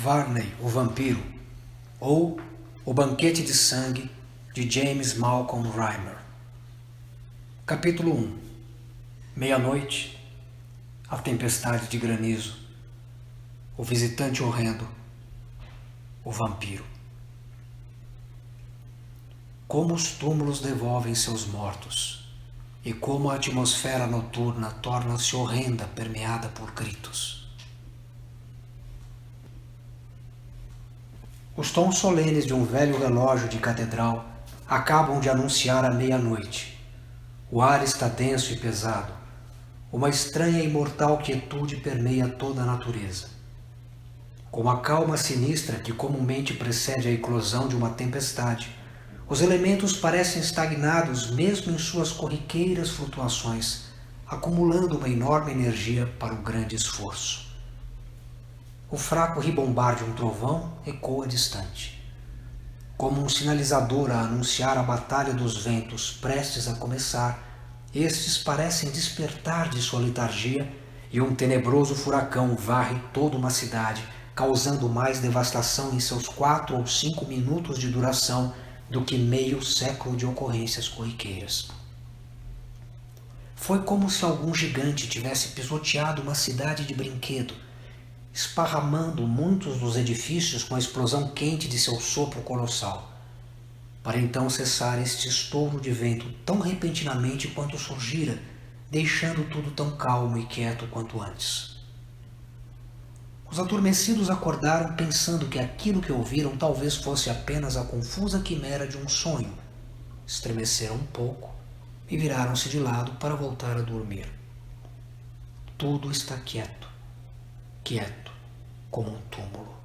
Varney, o Vampiro, ou O Banquete de Sangue, de James Malcolm Rymer. Capítulo 1. Meia-noite, a tempestade de granizo, o visitante horrendo, o vampiro. Como os túmulos devolvem seus mortos, e como a atmosfera noturna torna-se horrenda, permeada por gritos. Os tons solenes de um velho relógio de catedral acabam de anunciar a meia-noite. O ar está denso e pesado. Uma estranha e mortal quietude permeia toda a natureza. Com a calma sinistra que comumente precede a eclosão de uma tempestade, os elementos parecem estagnados mesmo em suas corriqueiras flutuações, acumulando uma enorme energia para o grande esforço. O fraco ribombar de um trovão ecoa distante. Como um sinalizador a anunciar a batalha dos ventos prestes a começar, estes parecem despertar de sua letargia e um tenebroso furacão varre toda uma cidade, causando mais devastação em seus 4 ou 5 minutos de duração do que meio século de ocorrências corriqueiras. Foi como se algum gigante tivesse pisoteado uma cidade de brinquedo, esparramando muitos dos edifícios com a explosão quente de seu sopro colossal, para então cessar este estouro de vento tão repentinamente quanto surgira, deixando tudo tão calmo e quieto quanto antes. Os adormecidos acordaram pensando que aquilo que ouviram talvez fosse apenas a confusa quimera de um sonho. Estremeceram um pouco e viraram-se de lado para voltar a dormir. Tudo está quieto, quieto como um túmulo.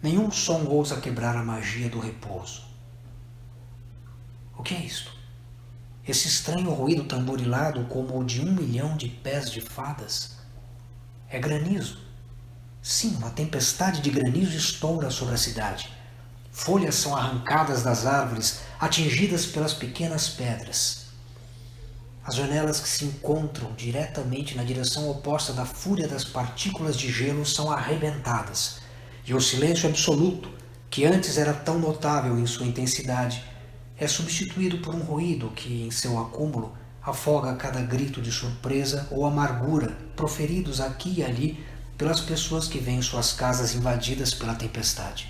Nenhum som ousa quebrar a magia do repouso. O que é isto? Esse estranho ruído tamborilado como o de 1 milhão de pés de fadas? É granizo. Sim, uma tempestade de granizo estoura sobre a cidade. Folhas são arrancadas das árvores, atingidas pelas pequenas pedras. As janelas que se encontram diretamente na direção oposta da fúria das partículas de gelo são arrebentadas, e o silêncio absoluto, que antes era tão notável em sua intensidade, é substituído por um ruído que, em seu acúmulo, afoga cada grito de surpresa ou amargura proferidos aqui e ali pelas pessoas que veem suas casas invadidas pela tempestade.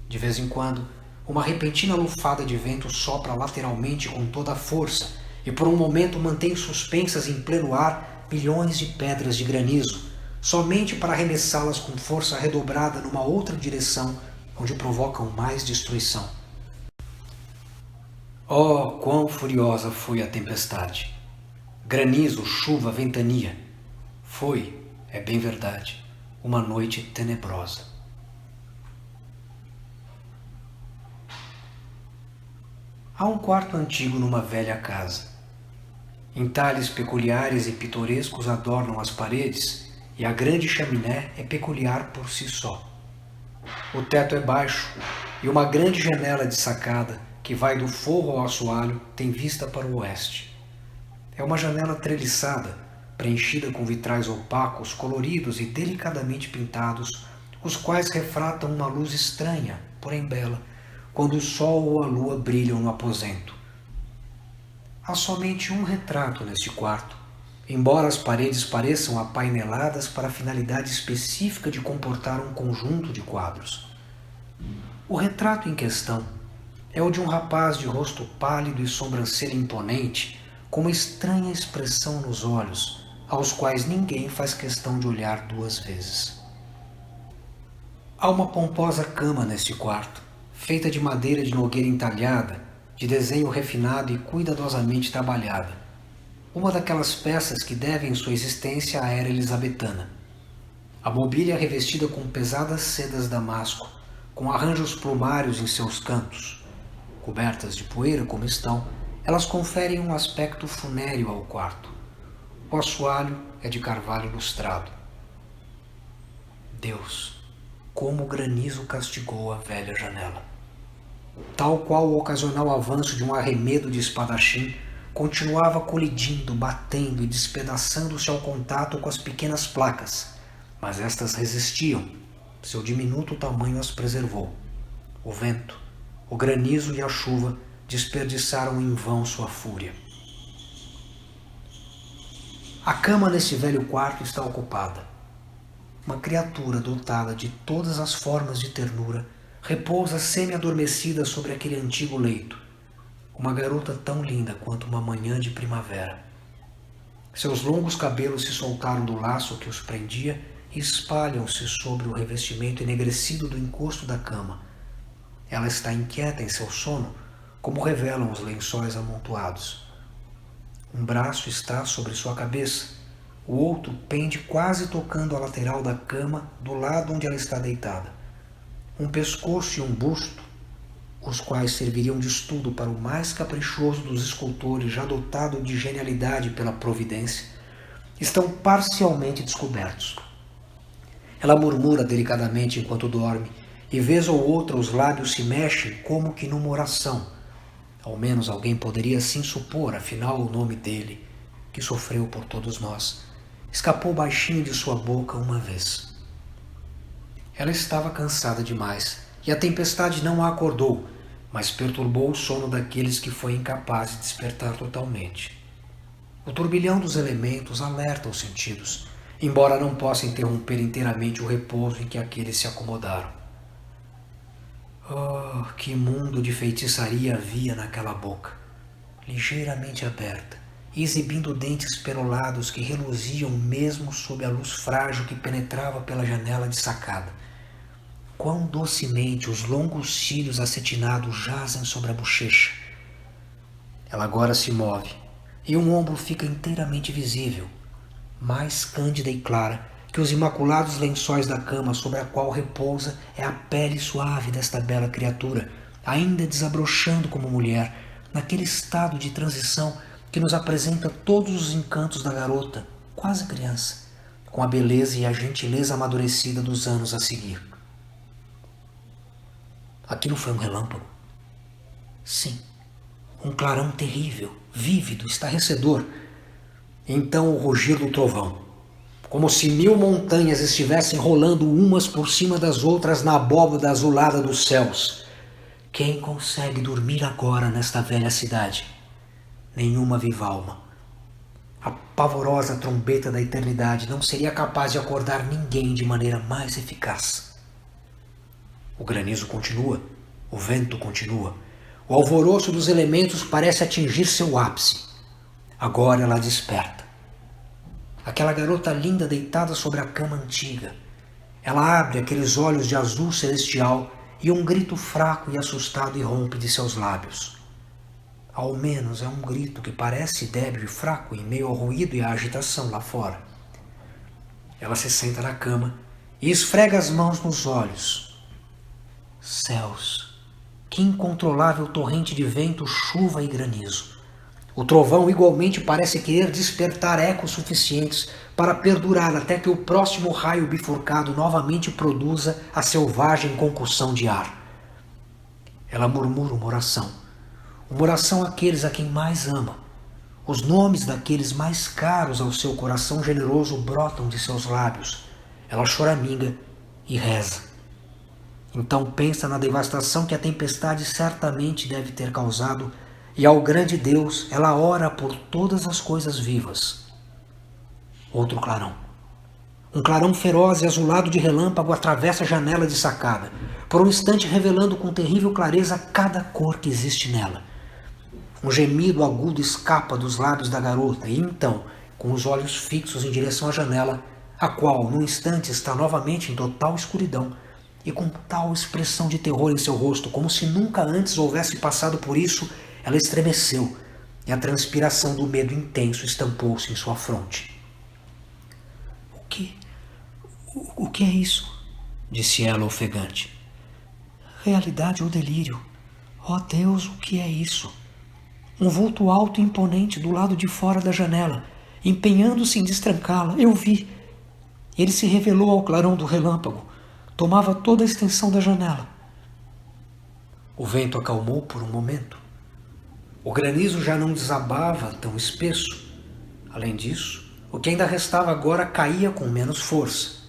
De vez em quando, uma repentina lufada de vento sopra lateralmente com toda a força e por um momento mantém suspensas em pleno ar milhões de pedras de granizo, somente para arremessá-las com força redobrada numa outra direção, onde provocam mais destruição. Oh, quão furiosa foi a tempestade! Granizo, chuva, ventania. Foi, é bem verdade, uma noite tenebrosa. Há um quarto antigo numa velha casa. Entalhes peculiares e pitorescos adornam as paredes, e a grande chaminé é peculiar por si só. O teto é baixo, e uma grande janela de sacada, que vai do forro ao assoalho, tem vista para o oeste. É uma janela treliçada, preenchida com vitrais opacos, coloridos e delicadamente pintados, os quais refratam uma luz estranha, porém bela, quando o sol ou a lua brilham no aposento. Há somente um retrato neste quarto, embora as paredes pareçam apaineladas para a finalidade específica de comportar um conjunto de quadros. O retrato em questão é o de um rapaz de rosto pálido e sobrancelha imponente, com uma estranha expressão nos olhos, aos quais ninguém faz questão de olhar 2 vezes. Há uma pomposa cama neste quarto, feita de madeira de nogueira entalhada, de desenho refinado e cuidadosamente trabalhada. Uma daquelas peças que devem sua existência à era elizabetana. A mobília é revestida com pesadas sedas damasco, com arranjos plumários em seus cantos. Cobertas de poeira como estão, elas conferem um aspecto funéreo ao quarto. O assoalho é de carvalho lustrado. Deus, como o granizo castigou a velha janela. Tal qual o ocasional avanço de um arremedo de espadachim, continuava colidindo, batendo e despedaçando-se ao contato com as pequenas placas, mas estas resistiam. Seu diminuto tamanho as preservou. O vento, o granizo e a chuva desperdiçaram em vão sua fúria. A cama nesse velho quarto está ocupada. Uma criatura dotada de todas as formas de ternura repousa semi-adormecida sobre aquele antigo leito. Uma garota tão linda quanto uma manhã de primavera. Seus longos cabelos se soltaram do laço que os prendia e espalham-se sobre o revestimento enegrecido do encosto da cama. Ela está inquieta em seu sono, como revelam os lençóis amontoados. Um braço está sobre sua cabeça, o outro pende quase tocando a lateral da cama do lado onde ela está deitada. Um pescoço e um busto, os quais serviriam de estudo para o mais caprichoso dos escultores já dotado de genialidade pela providência, estão parcialmente descobertos. Ela murmura delicadamente enquanto dorme, e vez ou outra os lábios se mexem como que numa oração. Ao menos alguém poderia assim supor, afinal o nome dele, que sofreu por todos nós, escapou baixinho de sua boca uma vez. Ela estava cansada demais, e a tempestade não a acordou, mas perturbou o sono daqueles que foi incapaz de despertar totalmente. O turbilhão dos elementos alerta os sentidos, embora não possa interromper inteiramente o repouso em que aqueles se acomodaram. Oh, que mundo de feitiçaria havia naquela boca, ligeiramente aberta, exibindo dentes perolados que reluziam mesmo sob a luz frágil que penetrava pela janela de sacada. Quão docemente os longos cílios acetinados jazem sobre a bochecha. Ela agora se move, e um ombro fica inteiramente visível, mais cândida e clara que os imaculados lençóis da cama sobre a qual repousa é a pele suave desta bela criatura, ainda desabrochando como mulher, naquele estado de transição que nos apresenta todos os encantos da garota, quase criança, com a beleza e a gentileza amadurecida dos anos a seguir. Aquilo foi um relâmpago? Sim, um clarão terrível, vívido, estarrecedor. Então o rugir do trovão, como se 1000 montanhas estivessem rolando umas por cima das outras na abóbada azulada dos céus. Quem consegue dormir agora nesta velha cidade? Nenhuma viva alma. A pavorosa trombeta da eternidade não seria capaz de acordar ninguém de maneira mais eficaz. O granizo continua, o vento continua, o alvoroço dos elementos parece atingir seu ápice. Agora ela desperta. Aquela garota linda deitada sobre a cama antiga. Ela abre aqueles olhos de azul celestial e um grito fraco e assustado irrompe de seus lábios. Ao menos é um grito que parece débil e fraco em meio ao ruído e à agitação lá fora. Ela se senta na cama e esfrega as mãos nos olhos. Céus! Que incontrolável torrente de vento, chuva e granizo! O trovão igualmente parece querer despertar ecos suficientes para perdurar até que o próximo raio bifurcado novamente produza a selvagem concussão de ar. Ela murmura uma oração àqueles a quem mais ama. Os nomes daqueles mais caros ao seu coração generoso brotam de seus lábios. Ela choraminga e reza. Então pensa na devastação que a tempestade certamente deve ter causado, e ao grande Deus ela ora por todas as coisas vivas. Outro clarão. Um clarão feroz e azulado de relâmpago atravessa a janela de sacada, por um instante revelando com terrível clareza cada cor que existe nela. Um gemido agudo escapa dos lábios da garota e então, com os olhos fixos em direção à janela, a qual, num instante, está novamente em total escuridão, e com tal expressão de terror em seu rosto, como se nunca antes houvesse passado por isso, ela estremeceu, e a transpiração do medo intenso estampou-se em sua fronte. O que é isso? Disse ela ofegante. Realidade ou delírio? Oh Deus, o que é isso? Um vulto alto e imponente do lado de fora da janela, empenhando-se em destrancá-la. Eu vi. Ele se revelou ao clarão do relâmpago. Tomava toda a extensão da janela. O vento acalmou por um momento. O granizo já não desabava tão espesso. Além disso, o que ainda restava agora caía com menos força.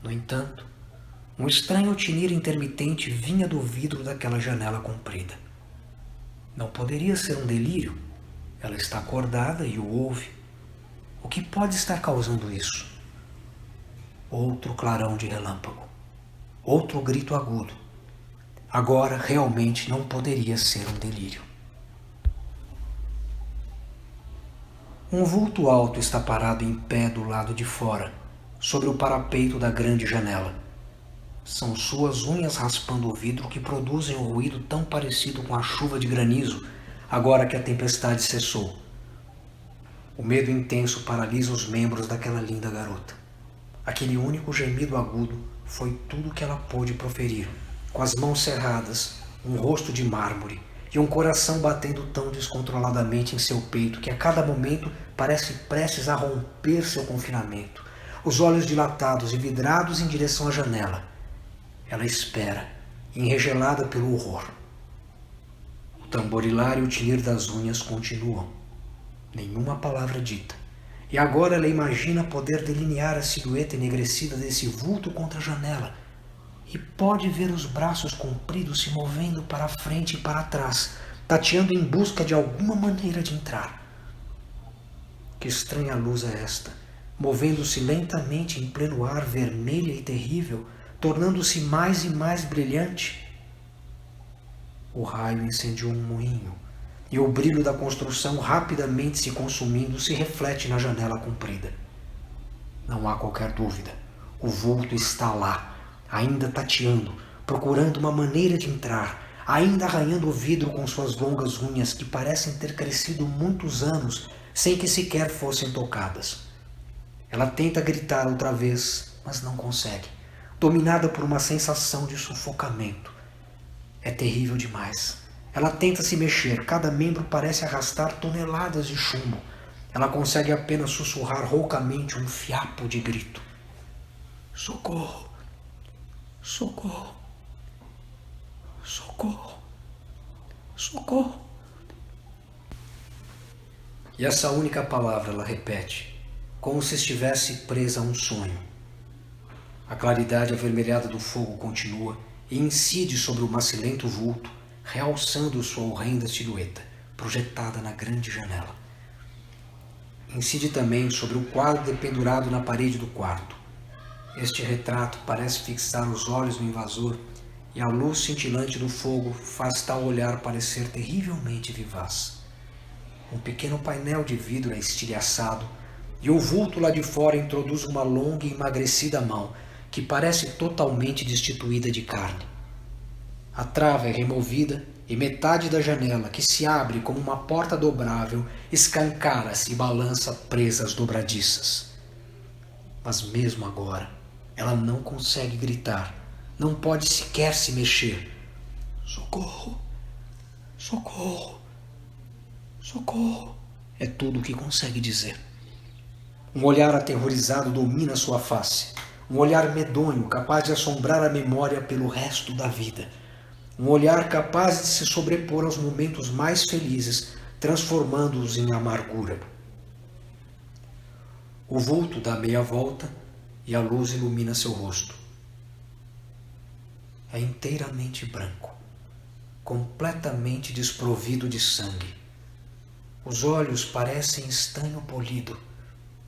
No entanto, um estranho tinir intermitente vinha do vidro daquela janela comprida. Não poderia ser um delírio. Ela está acordada e o ouve. O que pode estar causando isso? Outro clarão de relâmpago. Outro grito agudo. Agora realmente não poderia ser um delírio. Um vulto alto está parado em pé do lado de fora, sobre o parapeito da grande janela. São suas unhas raspando o vidro que produzem um ruído tão parecido com a chuva de granizo, agora que a tempestade cessou. O medo intenso paralisa os membros daquela linda garota. Aquele único gemido agudo foi tudo que ela pôde proferir, com as mãos cerradas, um rosto de mármore e um coração batendo tão descontroladamente em seu peito que a cada momento parece prestes a romper seu confinamento, os olhos dilatados e vidrados em direção à janela. Ela espera, enregelada pelo horror. O tamborilar e o tinir das unhas continuam. Nenhuma palavra dita. E agora ela imagina poder delinear a silhueta enegrecida desse vulto contra a janela. E pode ver os braços compridos se movendo para a frente e para trás, tateando em busca de alguma maneira de entrar. Que estranha luz é esta, movendo-se lentamente em pleno ar, vermelha e terrível, tornando-se mais e mais brilhante. O raio incendiou um moinho, e o brilho da construção, rapidamente se consumindo, se reflete na janela comprida. Não há qualquer dúvida. O vulto está lá, ainda tateando, procurando uma maneira de entrar, ainda arranhando o vidro com suas longas unhas que parecem ter crescido muitos anos sem que sequer fossem tocadas. Ela tenta gritar outra vez, mas não consegue, dominada por uma sensação de sufocamento. É terrível demais. Ela tenta se mexer, cada membro parece arrastar toneladas de chumbo. Ela consegue apenas sussurrar roucamente um fiapo de grito. Socorro! Socorro! Socorro! Socorro! E essa única palavra ela repete, como se estivesse presa a um sonho. A claridade avermelhada do fogo continua e incide sobre o macilento vulto, realçando sua horrenda silhueta, projetada na grande janela. Incide também sobre o quadro dependurado na parede do quarto. Este retrato parece fixar os olhos no invasor e a luz cintilante do fogo faz tal olhar parecer terrivelmente vivaz. Um pequeno painel de vidro é estilhaçado e o vulto lá de fora introduz uma longa e emagrecida mão que parece totalmente destituída de carne. A trava é removida e metade da janela, que se abre como uma porta dobrável, escancara-se e balança presa às dobradiças. Mas mesmo agora, ela não consegue gritar, não pode sequer se mexer. Socorro! Socorro! Socorro! É tudo o que consegue dizer. Um olhar aterrorizado domina sua face. Um olhar medonho, capaz de assombrar a memória pelo resto da vida. Um olhar capaz de se sobrepor aos momentos mais felizes, transformando-os em amargura. O vulto dá meia volta e a luz ilumina seu rosto. É inteiramente branco, completamente desprovido de sangue. Os olhos parecem estanho polido,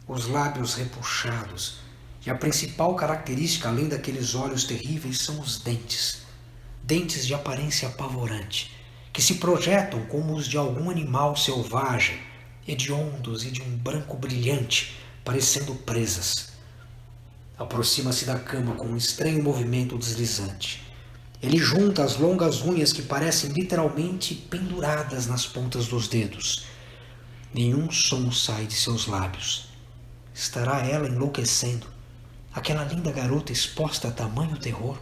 os lábios repuxados, e a principal característica, além daqueles olhos terríveis, são os dentes. Dentes de aparência apavorante, que se projetam como os de algum animal selvagem, hediondos e de um branco brilhante, parecendo presas. Aproxima-se da cama com um estranho movimento deslizante. Ele junta as longas unhas que parecem literalmente penduradas nas pontas dos dedos. Nenhum som sai de seus lábios. Estará ela enlouquecendo? Aquela linda garota exposta a tamanho terror?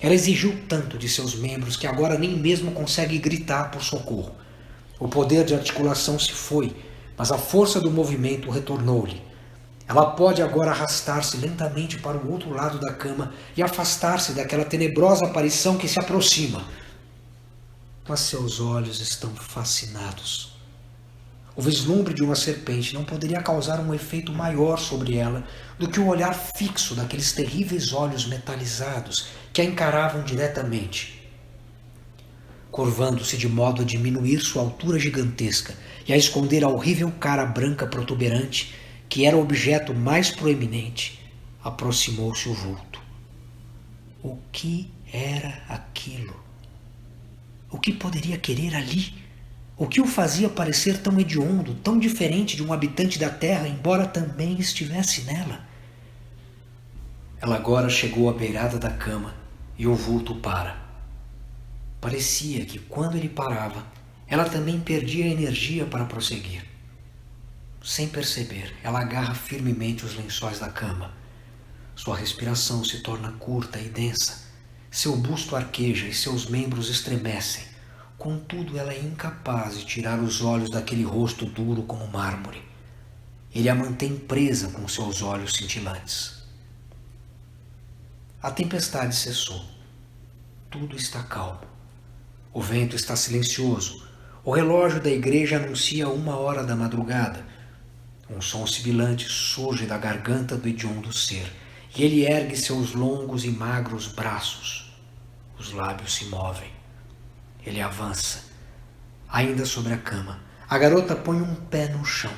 Ela exigiu tanto de seus membros que agora nem mesmo consegue gritar por socorro. O poder de articulação se foi, mas a força do movimento retornou-lhe. Ela pode agora arrastar-se lentamente para o outro lado da cama e afastar-se daquela tenebrosa aparição que se aproxima. Mas seus olhos estão fascinados. O vislumbre de uma serpente não poderia causar um efeito maior sobre ela do que o olhar fixo daqueles terríveis olhos metalizados que a encaravam diretamente. Curvando-se de modo a diminuir sua altura gigantesca e a esconder a horrível cara branca protuberante, que era o objeto mais proeminente, aproximou-se o vulto. O que era aquilo? O que poderia querer ali? O que o fazia parecer tão hediondo, tão diferente de um habitante da terra, embora também estivesse nela? Ela agora chegou à beirada da cama e o vulto para. Parecia que, quando ele parava, ela também perdia energia para prosseguir. Sem perceber, ela agarra firmemente os lençóis da cama. Sua respiração se torna curta e densa. Seu busto arqueja e seus membros estremecem. Contudo, ela é incapaz de tirar os olhos daquele rosto duro como mármore. Ele a mantém presa com seus olhos cintilantes. A tempestade cessou. Tudo está calmo. O vento está silencioso. O relógio da igreja anuncia 1h da madrugada. Um som sibilante surge da garganta do hediondo ser, e ele ergue seus longos e magros braços. Os lábios se movem. Ele avança. Ainda sobre a cama, a garota põe um pé no chão.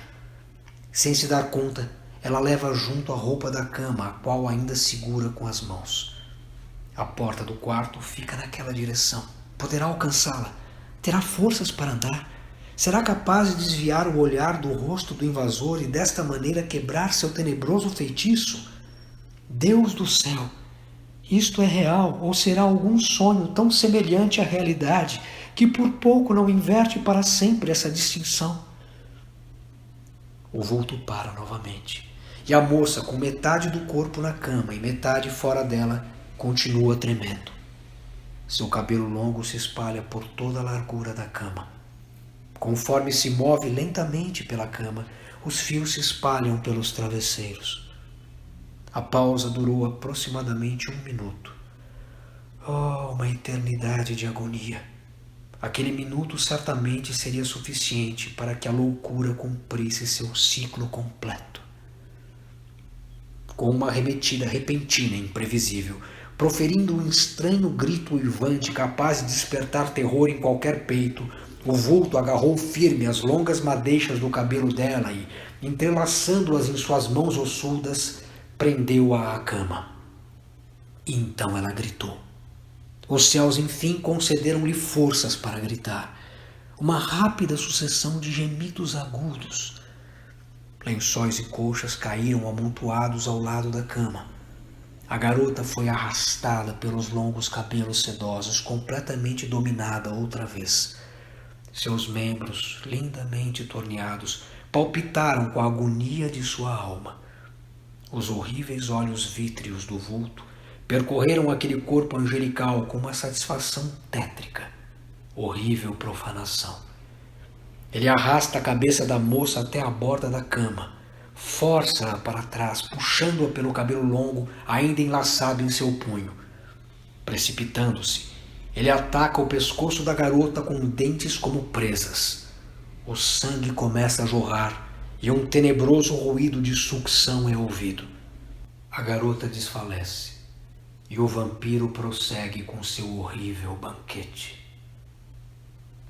Sem se dar conta, ela leva junto a roupa da cama, a qual ainda segura com as mãos. A porta do quarto fica naquela direção. Poderá alcançá-la? Terá forças para andar? Será capaz de desviar o olhar do rosto do invasor e desta maneira quebrar seu tenebroso feitiço? Deus do céu! Isto é real ou será algum sonho tão semelhante à realidade que por pouco não inverte para sempre essa distinção? O vulto para novamente e a moça, com metade do corpo na cama e metade fora dela, continua tremendo. Seu cabelo longo se espalha por toda a largura da cama. Conforme se move lentamente pela cama, os fios se espalham pelos travesseiros. A pausa durou aproximadamente 1 minuto. Oh, uma eternidade de agonia! Aquele minuto certamente seria suficiente para que a loucura cumprisse seu ciclo completo. Com uma arremetida repentina e imprevisível, proferindo um estranho grito uivante capaz de despertar terror em qualquer peito, o vulto agarrou firme as longas madeixas do cabelo dela e, entrelaçando-as em suas mãos ossudas, prendeu-a à cama. E então ela gritou. Os céus enfim concederam-lhe forças para gritar. Uma rápida sucessão de gemidos agudos. Lençóis e colchas caíram amontoados ao lado da cama. A garota foi arrastada pelos longos cabelos sedosos, completamente dominada outra vez. Seus membros, lindamente torneados, palpitaram com a agonia de sua alma. Os horríveis olhos vítreos do vulto percorreram aquele corpo angelical com uma satisfação tétrica. Horrível profanação. Ele arrasta a cabeça da moça até a borda da cama, força-a para trás, puxando-a pelo cabelo longo ainda enlaçado em seu punho. Precipitando-se, ele ataca o pescoço da garota com dentes como presas. O sangue começa a jorrar e um tenebroso ruído de sucção é ouvido. A garota desfalece e o vampiro prossegue com seu horrível banquete.